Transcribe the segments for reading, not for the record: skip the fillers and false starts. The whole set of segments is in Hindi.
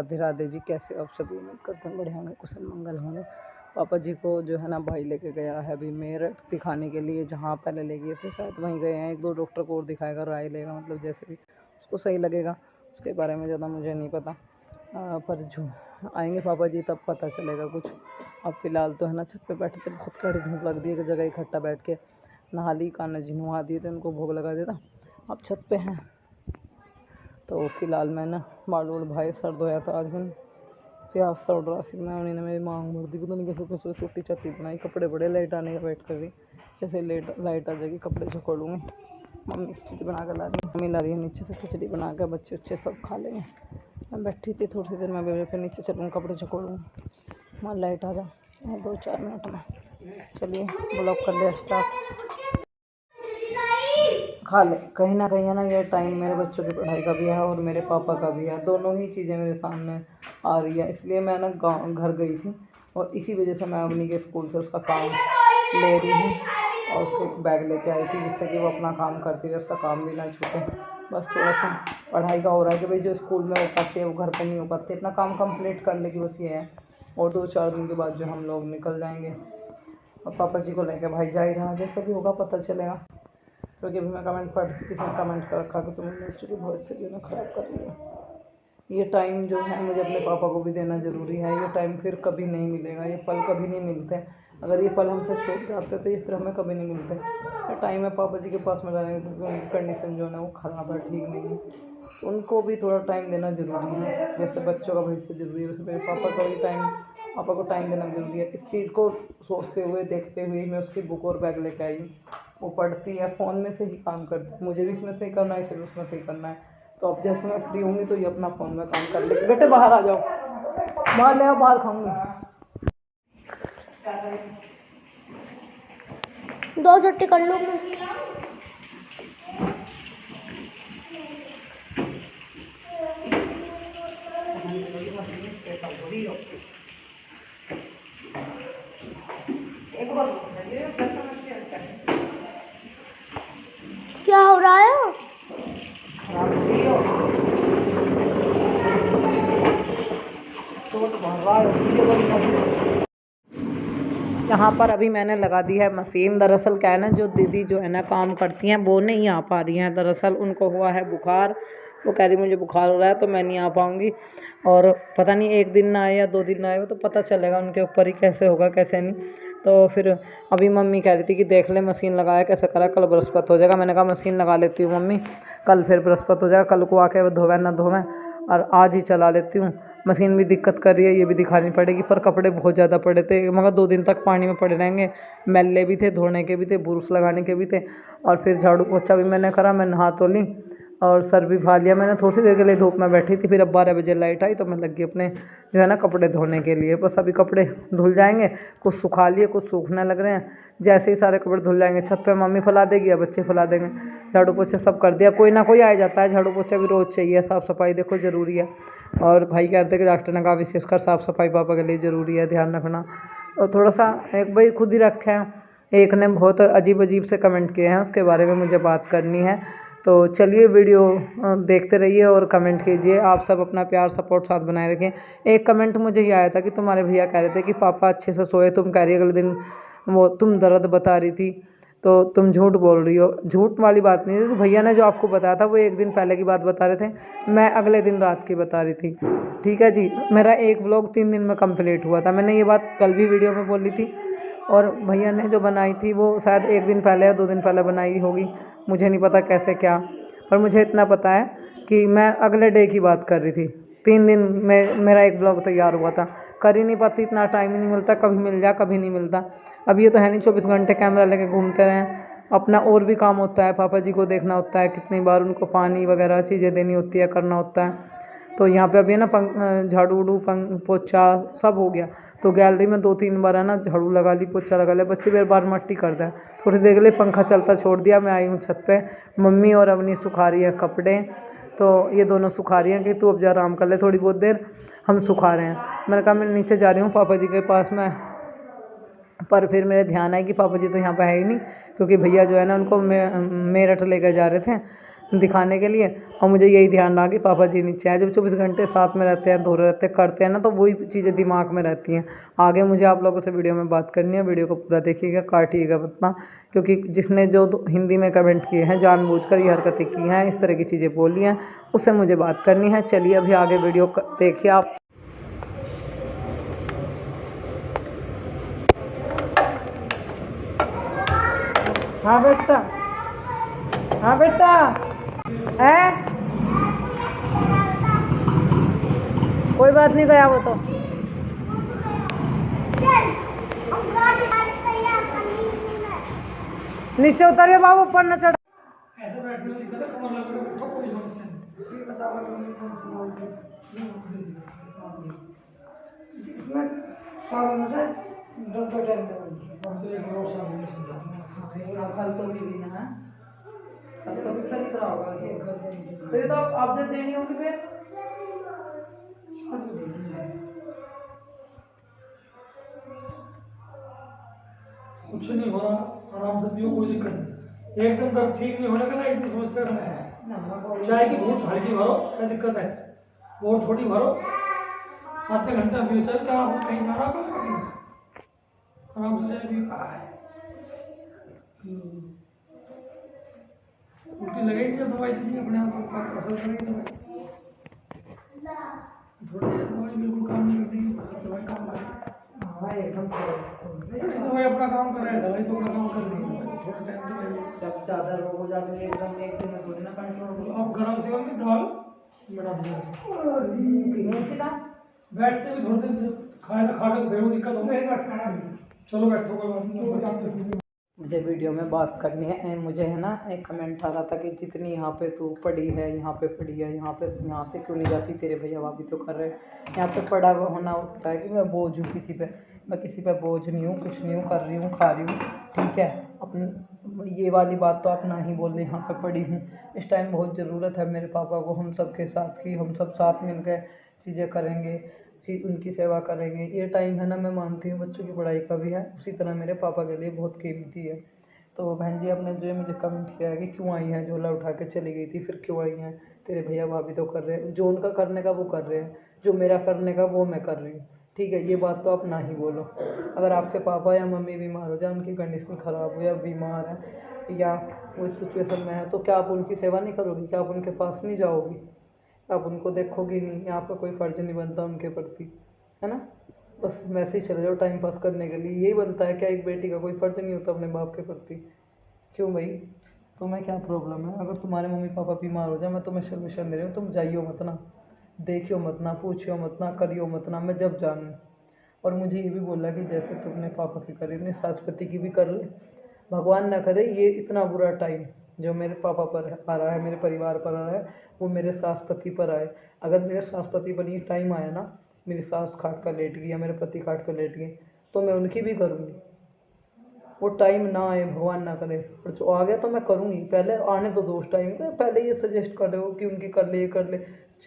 राधे राधे जी, कैसे आप सभी? उम्मीद करते हैं बढ़िया होंगे, कुशल मंगल होंगे। पापा जी को जो है ना भाई लेके गया है अभी मेरठ दिखाने के लिए, जहाँ पहले ले गए थे शायद वहीं गए हैं। एक दो डॉक्टर को और दिखाएगा, राय लेगा, मतलब जैसे भी उसको सही लगेगा। उसके बारे में ज़्यादा मुझे नहीं पता, पर जो आएंगे पापा जी तब पता चलेगा कुछ। अब फिलहाल तो है ना छत पे बैठे थे, बहुत कड़ी धूप लग रही है, एक जगह इकट्ठा बैठ के नहा ली, कान्हा जी नहा दिए थे, उनको भोग लगा देता। अब छत पे हैं तो फिलहाल मैं ना बाल वाल भाई सर धोया था आज। मैंने प्याज सड़ रहा सिर में, उन्हीं ने मेरी मांग भर दी, पता नहीं कैसे कैसे छोटी चट्टी बनाई। कपड़े बड़े, लाइट आने का वेट कर रही, जैसे लाइट आ जाएगी कपड़े झकोड़ूँगी। मम्मी खिचड़ी बना कर ला रही, मम्मी ला रही है नीचे से खिचड़ी बना कर, बच्चे उच्चे सब खा लेंगे। मैं बैठी थी थोड़ी सी देर में, फिर नीचे चलूँगी, कपड़े झकोड़ूँगी। वहाँ लाइट आ जाए 2-4 मिनट में। चलिए ब्लॉग कर लिया स्टार्ट। खा ले, कहीं ना कहीं है ना ये टाइम मेरे बच्चों की पढ़ाई का भी है और मेरे पापा का भी है, दोनों ही चीज़ें मेरे सामने आ रही है। इसलिए मैं ना गाँव घर गई थी और इसी वजह से मैं अवनी के स्कूल से उसका काम ले रही हूँ और उसके बैग लेके आई थी, जिससे कि वो अपना काम करती रहे, उसका काम भी ना छूटे। बस थोड़ा सा पढ़ाई का हो रहा है कि भाई जो स्कूल में हो पाते हैं वो घर पर नहीं हो पाते, इतना काम कंप्लीट कर लेगी, बस ये है। और 2-4 दिन के बाद जो हम लोग निकल जाएंगे और पापा जी को लेकर भाई जा ही रहा, जैसे भी होगा पता चलेगा। क्योंकि अभी मैं कमेंट पढ़ किसी ने कमेंट कर रखा कि तुमने बच्चों की बहुत से जो है ख़राब कर लिया। ये टाइम जो है मुझे अपने पापा को भी देना ज़रूरी है। ये टाइम फिर कभी नहीं मिलेगा, ये पल कभी नहीं मिलते। अगर ये पल हमसे छूट जाते तो ये फिर हमें कभी नहीं मिलते। ये टाइम है पापा जी के पास में रहने की, क्योंकि उनकी कंडीशन जो है ना वो ख़राब है, ठीक नहीं है। उनको भी थोड़ा टाइम देना ज़रूरी है, जैसे बच्चों का भविष्य ज़रूरी है वैसे मेरे पापा को टाइम देना ज़रूरी है। इस चीज़ को सोचते हुए देखते हुए मैं उसकी बुक और बैग लेके आई हूँ। वो पढ़ती है, फ़ोन में से ही काम करती, मुझे भी इसमें से ही करना है, इसे भी उसमें से ही करना है। तो अब जैसे मैं फ्री होंगी तो ये अपना फ़ोन में काम कर लेगी। बेटे बाहर आ जाओ, बाहर ले आओ, बाहर खाऊंगी। 2 छुट्टी कर लूँ मैं। क्या हो रहा है? यहाँ पर अभी मैंने लगा दी है मशीन। दरअसल क्या है ना, जो दीदी जो है ना काम करती हैं वो नहीं आ पा रही हैं। दरअसल उनको हुआ है बुखार, वो कह रही मुझे बुखार हो रहा है तो मैं नहीं आ पाऊँगी। और पता नहीं 1 दिन ना आए या 2 दिन ना आए, वो तो पता चलेगा उनके ऊपर ही कैसे होगा कैसे नहीं। तो फिर अभी मम्मी कह रही थी कि देख ले मशीन लगाया कैसे करा, कल बृहस्पति हो जाएगा। मैंने कहा मशीन लगा लेती हूँ मम्मी, कल फिर बृहस्पति हो जाएगा, कल को आके धोवें ना धोवें, और आज ही चला लेती हूँ। मशीन भी दिक्कत कर रही है, ये भी दिखानी पड़ेगी। पर कपड़े बहुत ज़्यादा पड़े थे, मगर 2 दिन तक पानी में पड़े रहेंगे। मैले भी थे, धोने के भी थे, बुरुश लगाने के भी थे, और फिर झाड़ू पोछा भी मैंने करा। मैं नहा तो ली और सर भी भा लिया मैंने। थोड़ी सी देर के लिए धूप में बैठी थी, फिर अब 12 बजे लाइट आई तो मैं लग गई अपने जो है ना कपड़े धोने के लिए। बस अभी कपड़े धुल जाएंगे, कुछ सुखा लिए, कुछ सूखने लग रहे हैं। जैसे ही सारे कपड़े धुल जाएंगे छत पे मम्मी फैला देगी या बच्चे फैला देंगे। झाड़ू पोछा सब कर दिया, कोई ना कोई आ जाता है। झाड़ू पोछा भी रोज़ चाहिए, साफ़ सफाई देखो ज़रूरी है। और भाई कहते हैं कि डॉक्टर ने कहा विशेषकर साफ़ सफाई पापा के लिए ज़रूरी है, ध्यान रखना। और थोड़ा सा एक भाई खुद ही रखे हैं, एक ने बहुत अजीब अजीब से कमेंट किए हैं, उसके बारे में मुझे बात करनी है। तो चलिए वीडियो देखते रहिए और कमेंट कीजिए। आप सब अपना प्यार सपोर्ट साथ बनाए रखें। एक कमेंट मुझे ये आया था कि तुम्हारे भैया कह रहे थे कि पापा अच्छे से सोए, तुम कह रही अगले दिन वो तुम दर्द बता रही थी, तो तुम झूठ बोल रही हो। झूठ वाली बात नहीं है, तो भैया ने जो आपको बताया था वो 1 दिन पहले की बात बता रहे थे, मैं अगले दिन रात की बता रही थी। ठीक है जी, मेरा एक व्लॉग 3 दिन में कंप्लीट हुआ था। मैंने ये बात कल भी वीडियो में बोली थी, और भैया ने जो बनाई थी वो शायद 1 दिन पहले या 2 दिन पहले बनाई होगी, मुझे नहीं पता कैसे क्या। पर मुझे इतना पता है कि मैं अगले डे की बात कर रही थी। 3 दिन में मेरा एक ब्लॉग तैयार हुआ था। कर ही नहीं पाती, इतना टाइम ही नहीं मिलता, कभी मिल जा कभी नहीं मिलता। अब ये तो है नहीं 24 घंटे कैमरा लेके घूमते रहें, अपना और भी काम होता है, पापा जी को देखना होता है, कितनी बार उनको पानी वगैरह चीज़ें देनी होती है, करना होता है। तो यहाँ पे अभी है ना झाड़ू उड़ू पोछा सब हो गया। तो गैलरी में 2-3 बार है ना झाड़ू लगा ली, पोछा लगा लिया। बच्चे बार बार मट्टी कर दें, थोड़ी देर के लिए पंखा चलता छोड़ दिया। मैं आई हूँ छत पे, मम्मी और अवनी सुखा रही है कपड़े। तो ये दोनों सुखा रही हैं कि तू अब जा आराम कर ले थोड़ी बहुत देर, हम सुखा रहे हैं। मैंने कहा मैं नीचे जा रही हूँ पापा जी के पास में। पर फिर मेरे ध्यान आया कि पापा जी तो यहाँ पे है ही नहीं, क्योंकि भैया जो है ना उनको मेरठ लेकर जा रहे थे दिखाने के लिए। और मुझे यही ध्यान रहा कि पापा जी नीचे आए। जब 24 घंटे साथ में रहते हैं, धो रहे रहते हैं, करते हैं ना, तो वही चीज़ें दिमाग में रहती हैं। आगे मुझे आप लोगों से वीडियो में बात करनी है, वीडियो को पूरा देखिएगा, काटिएगा मत, क्योंकि जिसने जो हिंदी में कमेंट किए हैं, जानबूझकर ये हरकतें की हैं, इस तरह की चीज़ें बोली हैं, उससे मुझे बात करनी है। चलिए अभी आगे वीडियो देखिए आप। हाँ बेटा, हाँ बेटा, है कोई बात नहीं, गया वो तो। नीचे उतरिए बाबू, ऊपर न चढ़। तो ये तो आप जब देनी होगी फिर कुछ नहीं हो रहा, आराम से पियो, कोई दिक्कत नहीं। एकदम तक ठीक नहीं होने का ना, एकदम समस्या है। चाय की घूंट हल्की भरो, क्या दिक्कत है? और थोड़ी भरो, आधे घंटा पियो चाय। क्या हो, कहीं जा रहा हो? आराम से चाय पियो। उल्टी लगेगी जब दवाई दीजिए, अपने आप असर करेगी दवाई। थोड़ी देर दवाई बिल्कुल काम नहीं करती, दवाई काम करेगी। दवाई अपना काम कर रहा है, दवाई तो अपना काम कर रही है। थोड़ा टाइम तो लगेगा। जब ज़्यादा रोग हो जाते हैं एकदम एक दिन में थोड़ी ना कंट्रोल हो। आप गरम सेवन में दाल बना दीजिए। बैठते भी थोड़ी देर, खाए खा के फिर दिक्कत हो गई। चलो बैठो, कोई बात नहीं। मुझे वीडियो में बात करनी है। एंड मुझे है ना एक कमेंट आ रहा था कि जितनी यहाँ पे तू पढ़ी है, यहाँ पे पढ़ी है, यहाँ से क्यों नहीं जाती, तेरे भैया भाभी तो कर रहे हैं। यहाँ पे पढ़ा हुआ होना होता है कि मैं बोझ हूँ किसी पे। मैं किसी पे बोझ नहीं हूँ, कुछ नहीं हूँ, कर रही हूँ, खा रही हूँ, ठीक है। अपन ये वाली बात तो आप ना ही बोल रहे, यहाँ पे पढ़ी हूँ। इस टाइम बहुत ज़रूरत है मेरे पापा को, हम सब के साथ की, हम सब साथ मिल के चीज़ें करेंगे, उनकी सेवा करेंगे। ये टाइम है ना, मैं मानती हूँ बच्चों की पढ़ाई का भी है, उसी तरह मेरे पापा के लिए बहुत कीमती है। तो बहन जी आपने जो मुझे कमेंट किया है कि क्यों आई हैं, झोला उठा के चली गई थी, फिर क्यों आई हैं, तेरे भैया भाभी तो कर रहे हैं, जो उनका करने का वो कर रहे हैं, जो मेरा करने का वो मैं कर रही हूँ, ठीक है। ये बात तो आप ना ही बोलो। अगर आपके पापा या मम्मी बीमार हो जाए, उनकी कंडीशन ख़राब हो या बीमार है या वो इस सिचुएशन में है, तो क्या आप उनकी सेवा नहीं करोगी? क्या आप उनके पास नहीं जाओगी? आप उनको देखोगी नहीं? आपका कोई फ़र्ज़ नहीं बनता उनके प्रति, है ना? बस वैसे ही चले जाओ टाइम पास करने के लिए, यही बनता है क्या? एक बेटी का कोई फ़र्ज़ नहीं होता अपने बाप के प्रति? क्यों भाई, तुम्हें क्या प्रॉब्लम है? अगर तुम्हारे मम्मी पापा बीमार हो जाए, मैं तुम्हें परमिशन दे रही हूँ, तुम जाइयो मत ना, देखियो मत ना, पूछियो मत ना, करियो मत ना, मैं जब जानूँ। और मुझे ये भी बोला कि जैसे तुमने पापा की करी, अपने सासपति की भी कर ले। भगवान ना करे ये इतना बुरा टाइम जो मेरे पापा पर आ रहा है, मेरे परिवार पर आ रहा है, वो मेरे सासपति पर आए। अगर मेरे सासपति पर ये टाइम आया ना, मेरी सास खाट कर लेट गई या मेरे पति खाट कर लेट गए, तो मैं उनकी भी करूँगी। वो टाइम ना आए, भगवान ना करे, और जो आ गया तो मैं करूँगी। पहले आने तो दो उस टाइम पे, पहले ये सजेस्ट कर रहे हो कि उनकी कर ले, ये कर ले।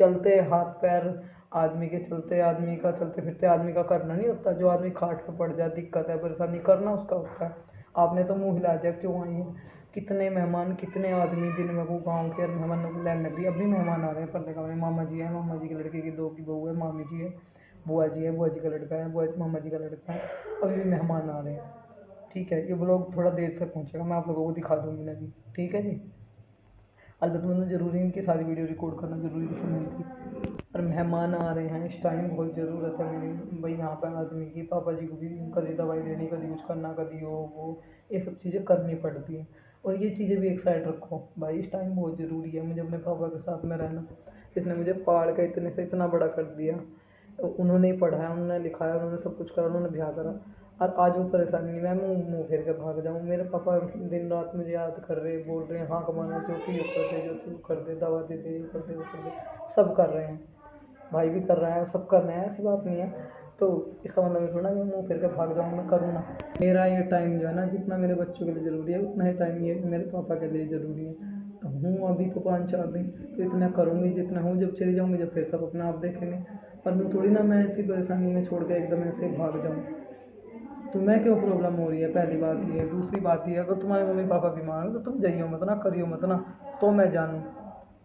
चलते हाथ पैर आदमी के, चलते आदमी का, चलते फिरते आदमी का करना नहीं होता। जो आदमी खाट पे पड़ जाए, दिक्कत है, परेशानी, करना उसका होता है। आपने तो मुँह हिला दिया, क्यों आई है? कितने मेहमान, कितने आदमी दिन में वो गाँव के मेहमानों को लैन लग रही है। अभी मेहमान आ रहे हैं पढ़ने का, मेरे मामा जी हैं, मामा जी के लड़के की दो की बहू है, मामी जी है, बुआ जी है, बुआ जी का लड़का है, बुआ मामा जी का लड़का है। अभी भी मेहमान आ रहे हैं, ठीक है। ये ब्लॉग थोड़ा देर तक पहुंचेगा, मैं आप लोगों को दिखा दूँगी अभी, ठीक है जी। अलबत्ता मुझे ज़रूरी नहीं कि सारी वीडियो रिकॉर्ड करना ज़रूरी है मेरे की, पर मेहमान आ रहे हैं, इस टाइम बहुत ज़रूरत है मेरी भाई यहाँ पर आदमी की। पापा जी को भी कभी दवाई देनी, कभी कुछ करना, कभी वो ये सब चीज़ें करनी पड़ती हैं। और ये चीज़ें भी एक साइड रखो भाई, इस टाइम बहुत ज़रूरी है मुझे अपने पापा के साथ में रहना। इसने मुझे पाल के इतने से इतना बड़ा कर दिया, उन्होंने ही पढ़ाया, उन्होंने लिखाया, उन्होंने सब कुछ करा, उन्होंने ब्याह करा, और आज वो परेशानी नहीं, मैं मुँह फेर के भाग जाऊँ। मेरे पापा दिन रात मुझे याद कर रहे, बोल रहे हैं हाँ कमाना, जो तू कर दे, जो तू कर दे, दवा दे दे, ये कर दे, वो कर दे, सब कर रहे हैं। भाई भी कर रहा है, सब कर रहे हैं, ऐसी बात नहीं है। तो इसका मतलब ये थोड़ा मैं मुँह फेर के भाग जाऊँ, मैं करूँ ना। मेरा ये टाइम जो है ना, जितना मेरे बच्चों के लिए ज़रूरी है, उतना ही टाइम ये मेरे पापा के लिए ज़रूरी है। तो हूँ अभी तो 5-4 दिन, तो इतना करूँगी जितना हूँ। जब चली जाऊँगी, जब फिर सब अपने आप देखेंगे। पर मैं थोड़ी ना, मैं ऐसी परेशानी में छोड़ के एकदम ऐसे भाग जाऊँ। तुम्हें क्यों प्रॉब्लम हो रही है? पहली बात ये है। दूसरी बात ये है, अगर तुम्हारे मम्मी पापा बीमार हो तो तुम जाइयो मत ना, करियो मत ना, तो मैं जानूँ।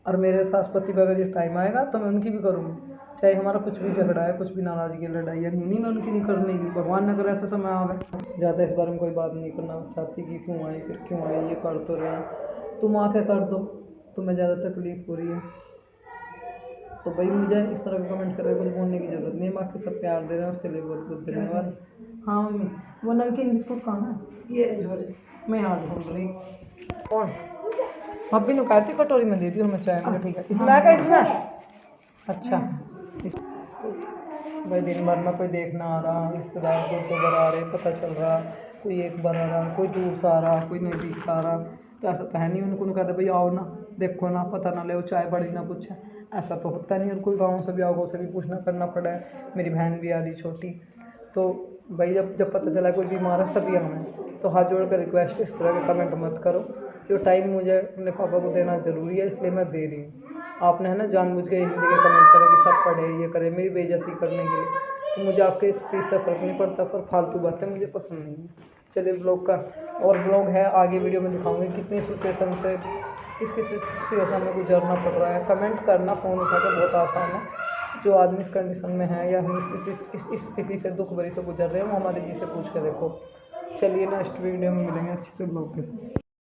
और मेरे सास पति पे अगर ये टाइम आएगा तो मैं उनकी भी करूँगी, चाहे हमारा कुछ भी झगड़ा है, कुछ भी नाराज़गी लड़ाई है, नहीं मैं उनकी नहीं करने की। भगवान न करे ऐसा समय आवे। ज़्यादा इस बारे में कोई बात नहीं करना चाहती कि क्यों आई, फिर क्यों आई, ये कर तो रहे हैं, तुम आके कर दो, तुम्हें ज़्यादा तकलीफ हो रही है। तो भाई मुझे इस तरह का कमेंट करके कुछ बोलने की ज़रूरत नहीं है, बाकी सब प्यार दे रहे हैं उसके लिए बहुत बहुत धन्यवाद। हाँ मम्मी, वो नमकीन बिस्कुट कहाँ है? ये मैं यहाँ ढूंढ रही। कौन? मम्मी ने कहती कटोरी में दे दी हमें चाय में, ठीक है। इसमें आएगा इसमें? अच्छा भाई दिन भर में कोई देखना आ रहा, रिश्तेदार कोई दो बार आ रहे, पता चल रहा, कोई एक बार आ रहा, कोई दूर से आ रहा, कोई नज़दीक से आ रहा, तो ऐसा तो है नहीं उनको कहते भाई आओ ना, देखो ना, पता ना ले, चाय बड़ी ना पूछे, ऐसा तो होता नहीं। और कोई गाँव से भी आओ, से भी पूछना करना पड़ा है। मेरी बहन भी आ रही छोटी, तो भाई जब पता चला कोई बीमार है सभी आना है। तो हाथ जोड़ कर रिक्वेस्ट, इस तरह के कमेंट मत करो। जो टाइम मुझे अपने पापा को देना ज़रूरी है, इसलिए मैं दे रही हूँ। आपने है ना जानबूझ के हिंदी के कमेंट करे कि सब पढ़े ये करे मेरी बेइज्जती करने के लिए, तो मुझे आपके इस चीज़ से फ़र्क नहीं पड़ता, पर फालतू बातें मुझे पसंद नहीं है। चलिए ब्लॉग का और ब्लॉग है आगे वीडियो में दिखाऊंगी कितनी सिचुएशन से किस किस सिचुएशन में गुजरना पड़ रहा है। कमेंट करना फ़ोन उठा कर बहुत आसान है। जो आदमी इस कंडीशन में है या हम इस स्थिति से दुख भरी से गुजर रहे हैं, वो हमारे जी से पूछ के देखो। चलिए नेक्स्ट वीडियो में मिलेंगे अच्छे से ब्लॉग के साथ।